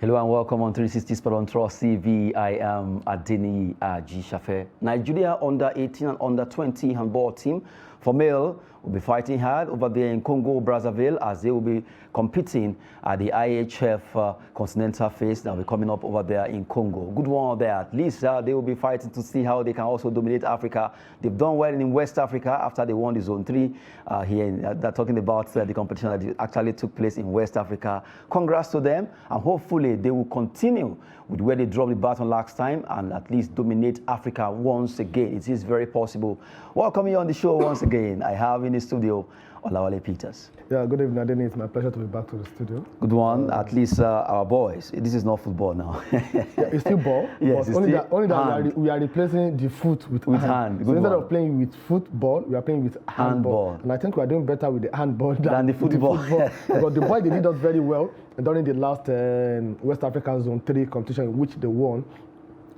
Hello and welcome on 360 Sport on Trust TV. I am Adeni Aji-Shafe. Nigeria under 18 and under 20 handball team for male will be fighting hard over there in Congo Brazzaville as they will be competing at the IHF Continental Phase that will be coming up over there in Congo. Good one there. At least they will be fighting to see how they can also dominate Africa. They've done well in West Africa after they won the Zone 3 here. They're talking about the competition that actually took place in West Africa. Congrats to them, and hopefully they will continue with where they dropped the baton last time and at least dominate Africa once again. It is very possible. Welcome you on the show once again. I have in the studio Olawale Peters. Yeah, good evening, Adeni. It's my pleasure to be back to the studio. Good one. At least our boys. This is not football now. Yeah, it's still ball. Yes, it's only still that we are replacing the foot with hand. Good So instead one. of playing with football, we are playing with handball. And I think we are doing better with the handball than the football. Because the boys, they did us very well during the last West African Zone 3 competition in which they won.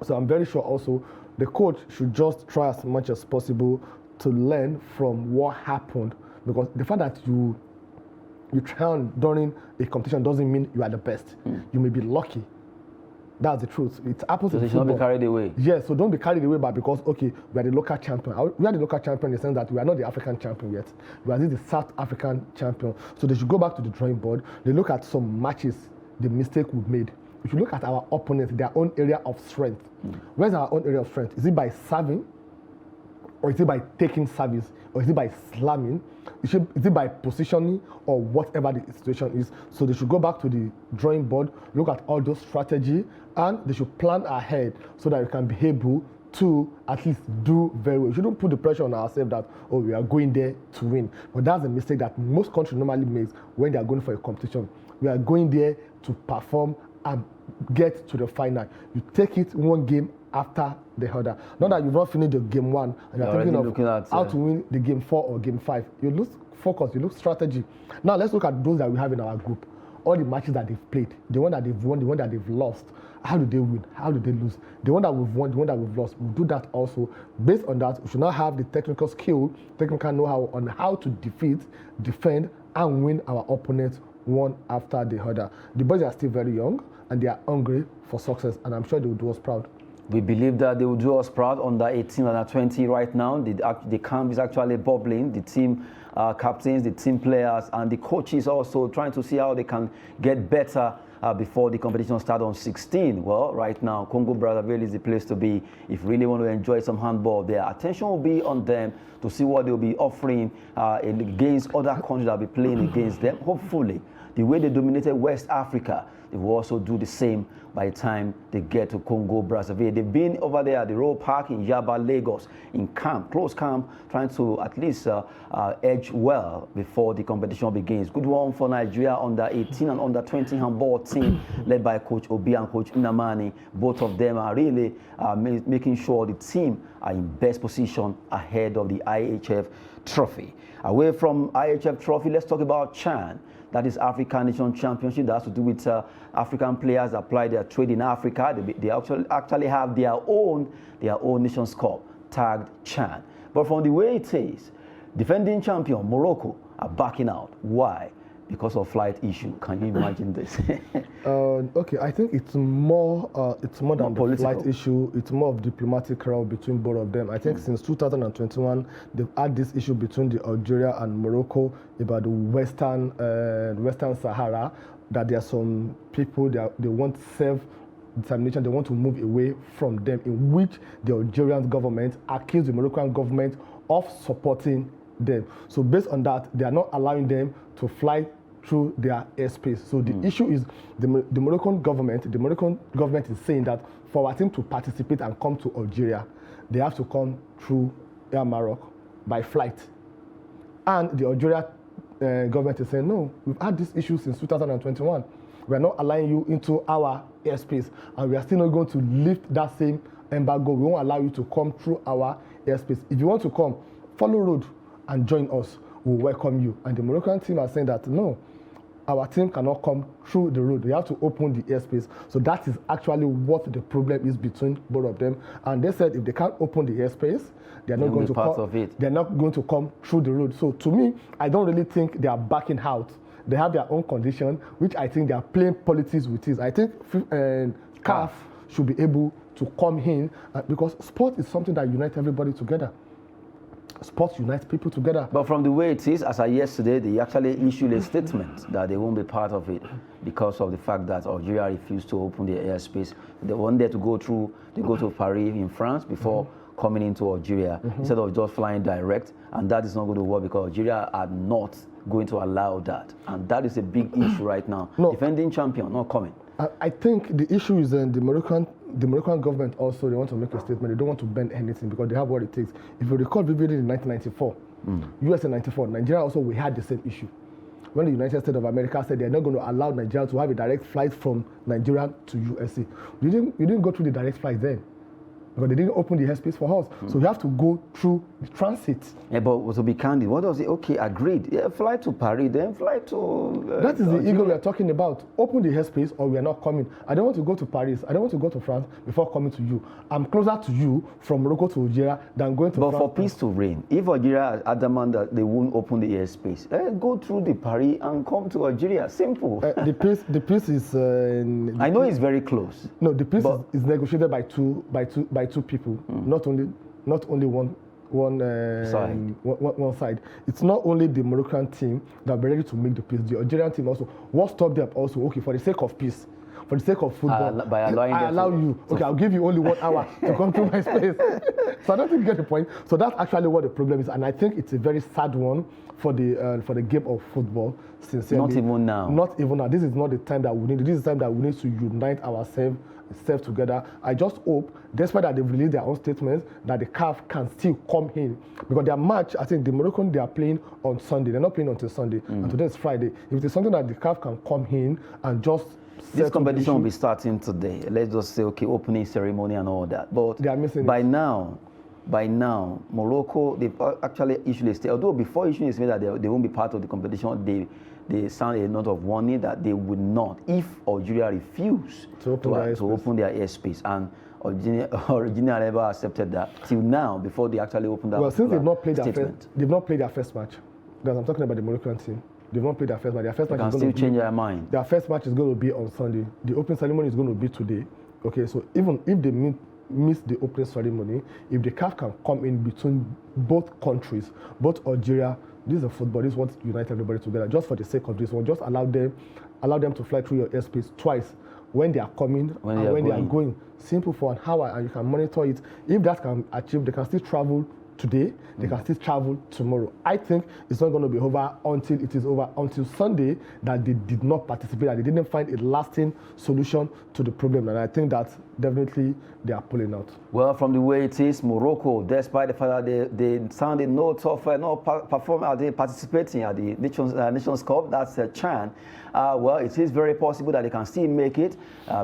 So I'm very sure also the coach should just try as much as possible to learn from what happened. Because the fact that you train during a competition doesn't mean you are the best. You may be lucky. That's the truth. It happens So in they should not be football. carried away. Yes, so don't be carried away by because, okay, we are the local champion. We are the local champion in the sense that we are not the African champion yet. We are the South African champion. So they should go back to the drawing board. They look at some matches, the mistake we've made. If you look at our opponents, their own area of strength. Where's our own area of strength? Is it by serving? Or is it by taking service? Or is it by slamming? Is it by positioning or whatever the situation is? So they should go back to the drawing board, look at all those strategy, and they should plan ahead so that we can be able to at least do very well. We shouldn't put the pressure on ourselves that, oh, we are going there to win. But that's a mistake that most countries normally make when they are going for a competition. We are going there to perform and get to the final. You take it one game after the other. Not that you've not finished the game one and you're thinking of how to win the game 4 or game 5. You lose focus, you lose strategy. Now let's look at those that we have in our group. All the matches that they've played, the one that they've won, the one that they've lost. How do they win? How do they lose? The one that we've won, the one that we've lost. We'll do that also. Based on that, we should now have the technical skill, technical know-how on how to defeat, defend, and win our opponents one after the other. The boys are still very young and they are hungry for success, and I'm sure they will do us proud. We believe that they will do us proud. Under 18 and under 20 right now. The camp is actually bubbling. The team captains, the team players, and the coaches also trying to see how they can get better before the competition starts on 16. Well, right now, Congo Brazzaville is the place to be. If you really want to enjoy some handball, their attention will be on them to see what they'll be offering against other countries that will be playing against them. Hopefully, the way they dominated West Africa, they will also do the same by the time they get to Congo Brazzaville. They've been over there at the Royal Park in Yaba, Lagos, in camp, close camp, trying to at least edge well before the competition begins. Good one for Nigeria under 18 and under 20 handball team led by Coach Obi and Coach Nnamani. Both of them are really making sure the team are in best position ahead of the IHF Trophy. Away from IHF Trophy, let's talk about CHAN. That is African Nation Championship. That has to do with African players that apply their trade in Africa. They actually have their own Nations Cup tagged CHAN. But from the way it is, defending champion Morocco are backing out. Why? Because of flight issue. Can you imagine this? Okay, I think it's more than the political. flight issue. It's more of diplomatic row between both of them. I think since 2021, they've had this issue between the Algeria and Morocco about the Western Sahara, that there are some people they want self-determination, they want to move away from them, in which the Algerian government accused the Moroccan government of supporting them. So based on that, they are not allowing them to fly through their airspace. So the issue is the Moroccan government is saying that for our team to participate and come to Algeria, they have to come through Air Maroc by flight. And the Algeria government is saying, no, we've had this issue since 2021. We are not allowing you into our airspace, and we are still not going to lift that same embargo. We won't allow you to come through our airspace. If you want to come, follow road and join us. We'll welcome you. And the Moroccan team are saying that, no, our team cannot come through the road. They have to open the airspace. So that is actually what the problem is between both of them. And they said if they can't open the airspace, they're not going to come. They're not going to come through the road. So to me, I don't really think they are backing out. They have their own condition, which I think they are playing politics with it. I think CAF should be able to come in because sport is something that unites everybody together. Sports unites people together. But from the way it is, as of yesterday, they actually issued a statement that they won't be part of it because of the fact that Algeria refused to open their airspace. They wanted to go to Paris in France before coming into Algeria instead of just flying direct, and that is not going to work because Algeria are not going to allow that, and that is a big issue right now. No. Defending champion not coming. I think the issue is the Moroccan government also, they want to make a statement. They don't want to bend anything because they have what it takes. If you recall vividly in 1994, USA 94, Nigeria also, we had the same issue. When the United States of America said they're not going to allow Nigeria to have a direct flight from Nigeria to USA. We didn't go through the direct flight then, because they didn't open the airspace for us. So we have to go through the transit. Yeah, but to be candid, what does it? Okay, agreed. Yeah, fly to Paris, then fly to. That is the ego we are talking about. Open the airspace or we are not coming. I don't want to go to Paris. I don't want to go to France before coming to you. I'm closer to you from Morocco to Algeria than going to France. But for peace to reign, if Algeria are adamant that they won't open the airspace, go through the Paris and come to Algeria. Simple. The peace is. I know it's very close. No, the peace is negotiated by two people, not only one side. It's not only the Moroccan team that are ready to make the peace. The Algerian team also. What stopped them also? Okay, for the sake of peace, for the sake of football, by allowing I allow you. Okay, I'll give you only 1 hour to come to my space. So I don't think you get the point. So that's actually what the problem is, and I think it's a very sad one for the game of football. Sincerely, not even now. Not even now. This is not the time that we need. This is the time that we need to unite ourselves together. I just hope, despite that they've released their own statements, that the CAF can still come in, because their match, I think the Moroccan, they are playing on Sunday. They're not playing until Sunday, and today is Friday. If it's something that the CAF can come in and just this competition will be starting today. Let's just say, okay, opening ceremony and all that. But they are missing by now, Morocco, they actually issued a statement. Although before issuing a statement that they won't be part of the competition, they sounded a note of warning that they would not, if Algeria refuse to open their airspace. And Algeria never accepted that till now, before they actually opened that. Well, since they've not played their first match, because I'm talking about the Moroccan team. They've not played their first match. Their first match can still change their mind. Their first match is going to be on Sunday. The opening ceremony is going to be today. Okay, so even if they miss the opening ceremony, if the CAF can come in between both countries, both Algeria, this is football, this is what unites everybody together. Just for the sake of this one, just allow them to fly through your airspace twice, when they are coming and when they are going. Simple for an hour, and you can monitor it. If that can achieve, they can still travel today, they can still travel tomorrow. I think it's not going to be over until it is over, until Sunday, that they did not participate, that they didn't find a lasting solution to the problem. And I think that definitely they are pulling out. Well, from the way it is, Morocco, despite the fact that they sounded no tougher, no performing, they participating at the Nations Cup, that's a CHAN. Well, it is very possible that they can still make it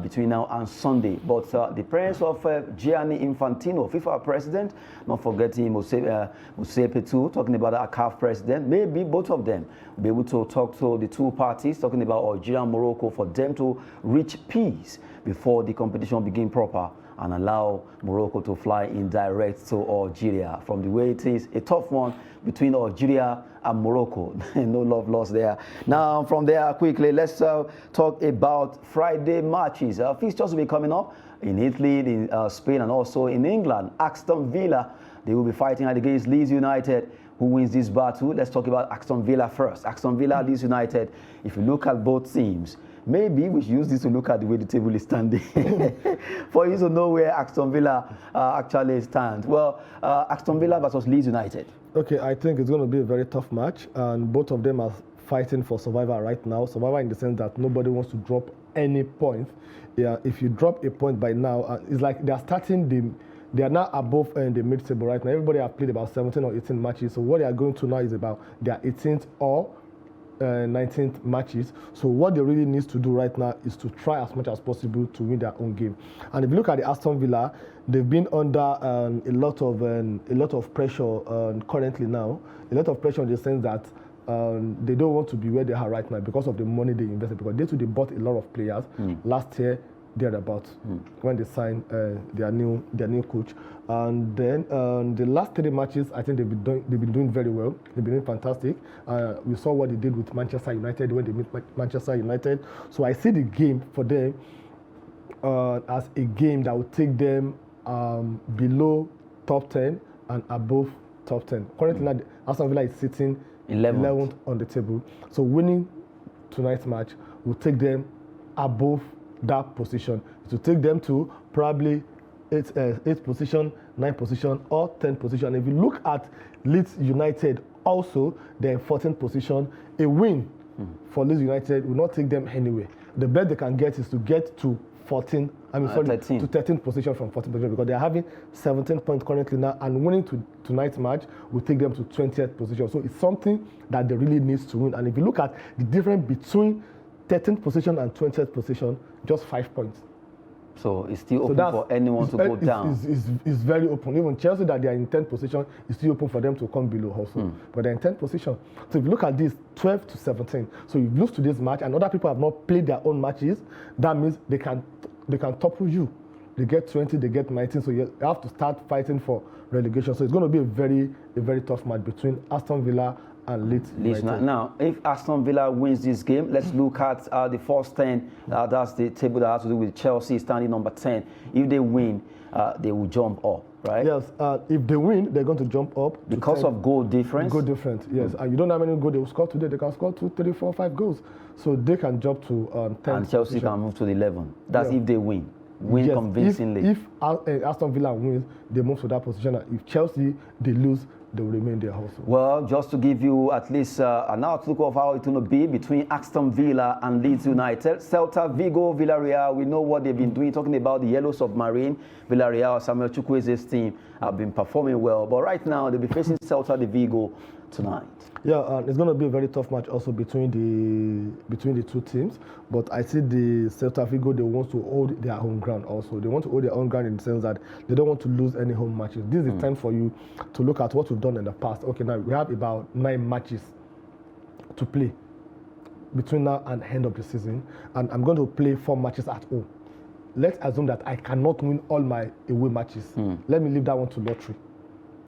between now and Sunday. But the presence of Gianni Infantino, FIFA president, not forgetting Mosepe too, talking about our CAF president, maybe both of them will be able to talk to the two parties, talking about Algeria and Morocco, for them to reach peace before the competition begin proper, and allow Morocco to fly in direct to Algeria. From the way it is, a tough one between Algeria and Morocco. No love lost there. Now, from there, quickly, let's talk about Friday matches. Fixtures will be coming up in Italy, in Spain, and also in England. Aston Villa, they will be fighting against Leeds United. Who wins this battle? Let's talk about Aston Villa first. Aston Villa, Leeds United. If you look at both teams, maybe we should use this to look at the way the table is standing for you to know where Aston Villa actually stands. Well, Aston Villa versus Leeds United. Okay, I think it's going to be a very tough match, and both of them are fighting for survival right now. Survival in the sense that nobody wants to drop any point. Yeah, if you drop a point by now, it's like they are now above the mid-table right now. Everybody have played about 17 or 18 matches. So what they are going to now is about their 18th or 19th matches. So what they really need to do right now is to try as much as possible to win their own game. And if you look at the Aston Villa, they've been under a lot of pressure currently now. A lot of pressure in the sense that they don't want to be where they are right now because of the money they invested. Because they bought a lot of players last year. thereabouts when they signed their new coach. And then the last 3 matches, I think they've been doing very well. They've been doing fantastic. We saw what they did with Manchester United when they meet Manchester United. So I see the game for them as a game that will take them below top 10 and above top 10. Currently, now Aston Villa is sitting 11th on the table. So winning tonight's match will take them above that position. It will take them to probably 8th position, 9th position, or 10th position. If you look at Leeds United, also they're in 14th position. A win for Leeds United will not take them anywhere. The best they can get is to get to 13th position from 14th position, because they are having 17 points currently now, and winning tonight's match will take them to 20th position. So it's something that they really need to win. And if you look at the difference between 13th position and 20th position, just 5 points. So it's still open for anyone to go down. It's very open. Even Chelsea, that they are in 10th position, it's still open for them to come below also. But they're in 10th position. So if you look at this, 12 to 17. So you lose to this match, and other people have not played their own matches. That means they can topple you. They get 20, they get 19. So you have to start fighting for relegation. So it's going to be a very tough match between Aston Villa and Leeds. Now, if Aston Villa wins this game, let's look at the first 10. That's the table that has to do with Chelsea standing number 10. If they win, they will jump up, right? Yes. If they win, they're going to jump up. Because of goal difference? Goal difference, yes. And you don't know how many goals they will score today. They can score 2, 3, 4, 5 goals. So they can jump to 10. And Chelsea can move to the 11. That's if they win. Yes, convincingly. If Aston Villa wins, they move to that position. If Chelsea, they lose, they will remain there also. Well, just to give you at least an outlook of how it's going to be between Aston Villa and Leeds United. Celta Vigo, Villarreal, we know what they've been doing, talking about the Yellow Submarine. Villarreal, Samuel Chukwueze's team have been performing well. But right now, they'll be facing Celta de Vigo tonight. Yeah, it's going to be a very tough match also between the two teams. But I see the Celta Vigo, they want to hold their home ground also. They want to hold their own ground in the sense that they don't want to lose any home matches. This is the time for you to look at what we've done in the past. Okay, now we have about 9 matches to play between now and end of the season. And I'm going to play 4 matches at home. Let's assume that I cannot win all my away matches. Let me leave that one to lottery.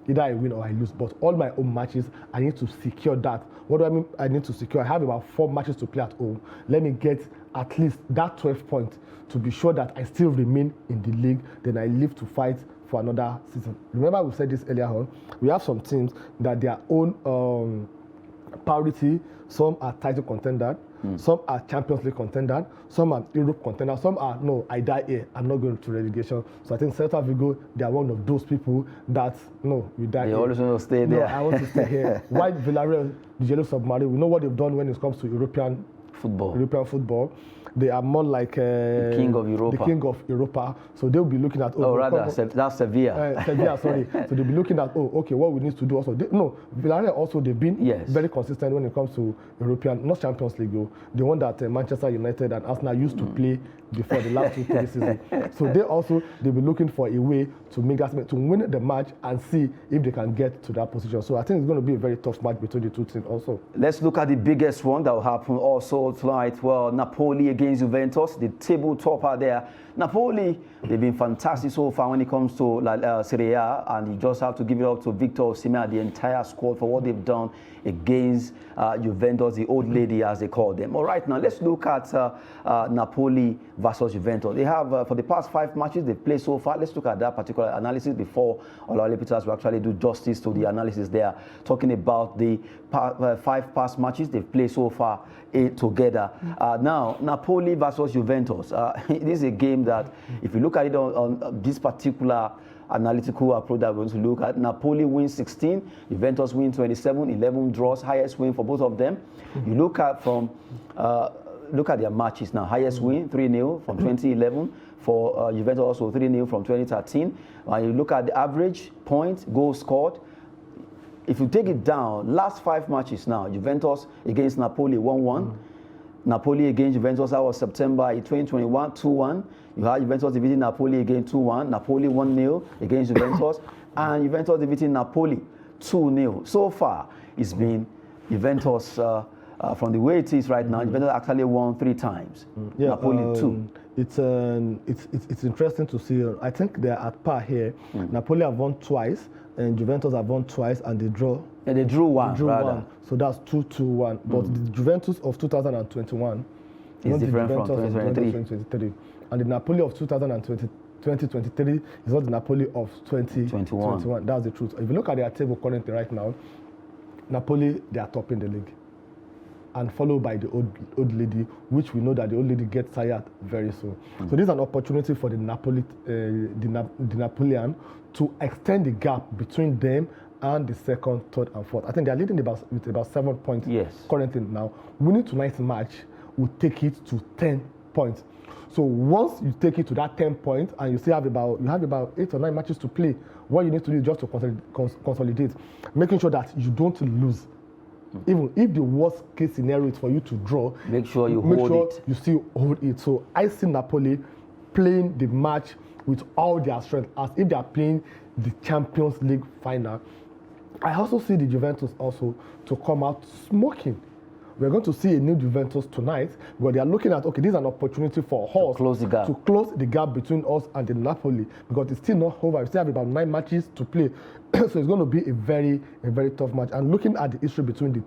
Either I win or I lose, but all my own matches, I need to secure that. What do I mean I need to secure? I have about 4 matches to play at home. Let me get at least that 12 points to be sure that I still remain in the league. Then I live to fight for another season. Remember we said this earlier on, we have some teams that their own priority, some are title contender, some are Champions League contender, some are Europe contender, some are, no, I die here, I'm not going to relegation. So I think Celta Vigo, they are one of those people that, no, you die here. They always want to stay there. No, I want to stay here. While Villarreal, the Yellow Submarine, we know what they've done when it comes to European football. They are more like the king of Europa. The king of Europa. So they'll be looking at that's Sevilla. Sevilla, sorry. So they'll be looking at okay, what we need to do also. Villarreal also, they've been very consistent when it comes to European, not Champions League. The one that Manchester United and Arsenal used to play before the last 2 seasons. So they'll be looking for a way to make that, to win the match and see if they can get to that position. So I think it's going to be a very tough match between the two teams also. Let's look at the biggest one that will happen also tonight. Well, Napoli against Juventus, the table topper there. Napoli, they've been fantastic so far when it comes to Serie A, and you just have to give it up to Victor Osimhen, the entire squad, for what they've done against Juventus, the old lady as they call them. All right, now let's look at Napoli versus Juventus. They have, for the past 5 matches they've played so far, let's look at that particular analysis before Olawale Peters will actually do justice to the analysis there, talking about the 5 past matches they've played so far together. Now, Napoli versus Juventus. This is a game that, if you look at it on this particular analytical approach that we're going to look at, Napoli wins 16, Juventus win 27, 11 draws, highest win for both of them. You look at their matches now. Highest win 3-0 from 2011 for Juventus, also 3-0 from 2013. When you look at the average points, goals scored, if you take it down, last 5 matches now, Juventus against Napoli 1-1. Napoli against Juventus, that was September 2021, 2-1. You had Juventus defeating Napoli again 2-1. Napoli 1-0 against Juventus. And Juventus defeating Napoli 2-0. So far, it's been Juventus from the way it is right now, Juventus actually won 3 times. Napoli 2. It's interesting to see. I think they're at par here. Napoli have won twice, and Juventus have won twice, and they draw. And they drew one. So that's 2-2-1. But the Juventus of 2021 is different from 2023. And the Napoli of 2023 is not the Napoli of 2021. That's the truth. If you look at their table currently right now, Napoli, they are top in the league, and followed by the old lady, which we know that the old lady gets tired very soon. So this is an opportunity for the Napoleon to extend the gap between them and the second, third, and fourth. I think they are leading with about 7 points currently now. Winning tonight's match will take it to 10 points. So once you take it to that 10 points and you still have about 8 or 9 matches to play, what you need to do is just to consolidate, making sure that you don't lose. Even if the worst case scenario is for you to draw, make sure you still hold it. So I see Napoli playing the match with all their strength, as if they are playing the Champions League final. I also see the Juventus also to come out smoking. We're going to see a new Juventus tonight, where they are looking at, okay, this is an opportunity for us to close the gap between us and the Napoli, because it's still not over. We still have about 9 matches to play. So it's going to be a very tough match. And looking at the history between the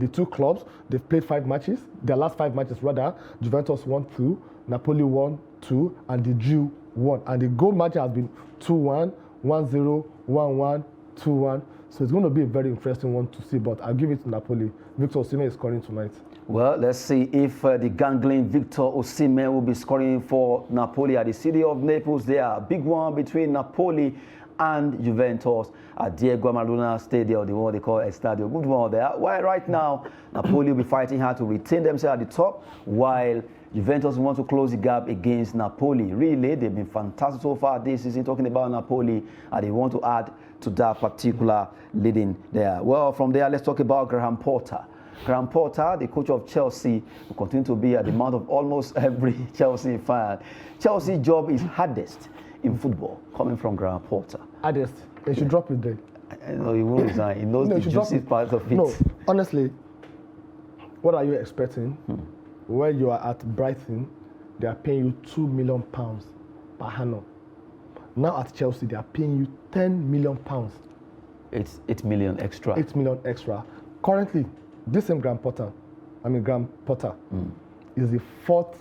two clubs, they've played 5 matches. Their last 5 matches, rather, Juventus won 2, Napoli won 2, and the Jew won. And the goal match has been 2-1, 1-0, 1-1, 2-1. So it's going to be a very interesting one to see, but I'll give it to Napoli. Victor Osimhen is scoring tonight. Well, let's see if the gangling Victor Osimhen will be scoring for Napoli at the city of Naples. There are a big one between Napoli and Juventus at Diego Maradona Stadium, the one they call Estadio. Good one there. While right now, Napoli will be fighting hard to retain themselves at the top, while Juventus want to close the gap against Napoli. Really, they've been fantastic so far this season, talking about Napoli, and they want to add to that particular leading there. Well, from there, let's talk about Graham Potter. Graham Potter, the coach of Chelsea, will continue to be at the mouth of almost every Chelsea fan. Chelsea's job is hardest in football, coming from Graham Potter. Hardest. They should drop it there. No, he won't resign. He knows the juicy part of it. No, honestly, what are you expecting? Where you are at Brighton, they are paying you £2 million per annum. Now at Chelsea, they are paying you £10 million. It's 8 million extra. 8 million extra. Currently, this same Graham Potter is the 4th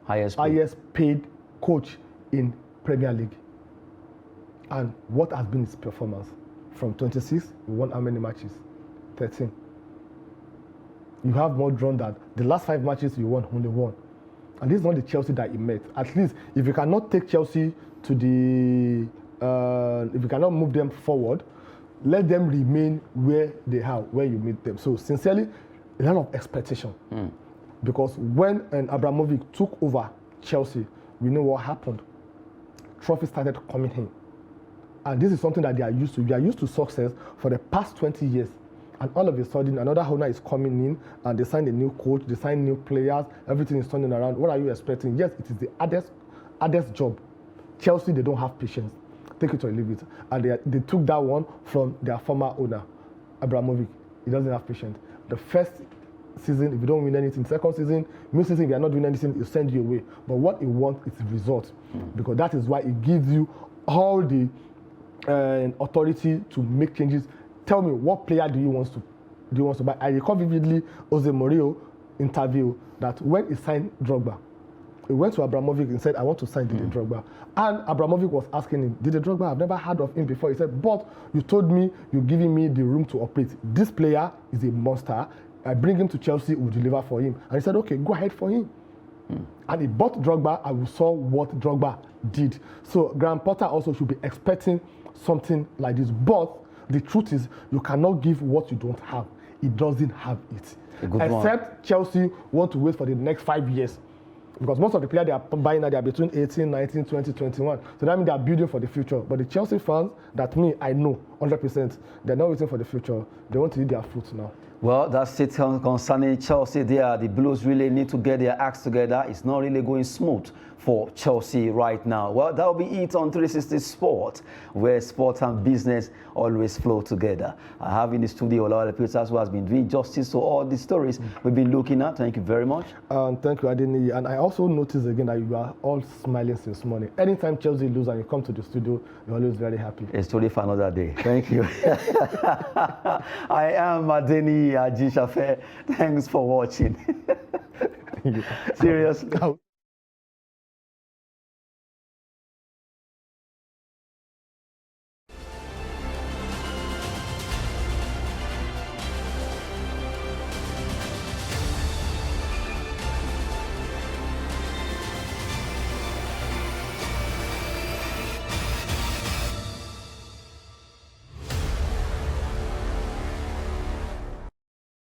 highest paid coach in Premier League. And what has been his performance? From 26, he won how many matches? 13. You have more drawn than the last 5 matches you won, only 1. And this is not the Chelsea that he met. At least, if you cannot take Chelsea to the, if you cannot move them forward, let them remain where they are, where you meet them. So sincerely, a lot of expectation. Because when Abramovich took over Chelsea, we know what happened. Trophies started coming in. And this is something that they are used to. They are used to success for the past 20 years. And all of a sudden, another owner is coming in, and they sign a new coach, they sign new players, everything is turning around. What are you expecting? Yes, it is the hardest job. Chelsea, they don't have patience. Take it or leave it. And they took that one from their former owner, Abramovich. He doesn't have patience. The first season, if you don't win anything, second season, mid-season, if you are not doing anything, he'll send you away. But what he wants is results. Because that is why it gives you all the authority to make changes. Tell me, what player do you want to buy? I recall vividly Jose Mourinho interview that when he signed Drogba, he went to Abramovich and said, I want to sign Didier Drogba. And Abramovich was asking him, Didier Drogba, I've never heard of him before. He said, but you told me you're giving me the room to operate. This player is a monster. I bring him to Chelsea, we'll deliver for him. And he said, okay, go ahead for him. And he bought Drogba, and we saw what Drogba did. So Graham Potter also should be expecting something like this. But the truth is, you cannot give what you don't have. He doesn't have it. Except Chelsea want to wait for the next 5 years. Because most of the players they are buying now, they are between 18, 19, 20, 21. So that means they are building for the future. But the Chelsea fans, that me, I know, 100%. They're not waiting for the future. They want to eat their fruit now. Well, that's it concerning Chelsea there. The Blues really need to get their acts together. It's not really going smooth for Chelsea right now. Well, that'll be it on 360 Sport, where sport and business always flow together. I have in the studio Olawale Peters, who has been doing justice to all the stories we've been looking at. Thank you very much. Thank you, Adeni. And I also noticed again that you are all smiling since morning. Anytime Chelsea lose and you come to the studio, you're always very happy. A story for another day. Thank you. I am Adeni Ajishafe. Thanks for watching. Thank you. Seriously.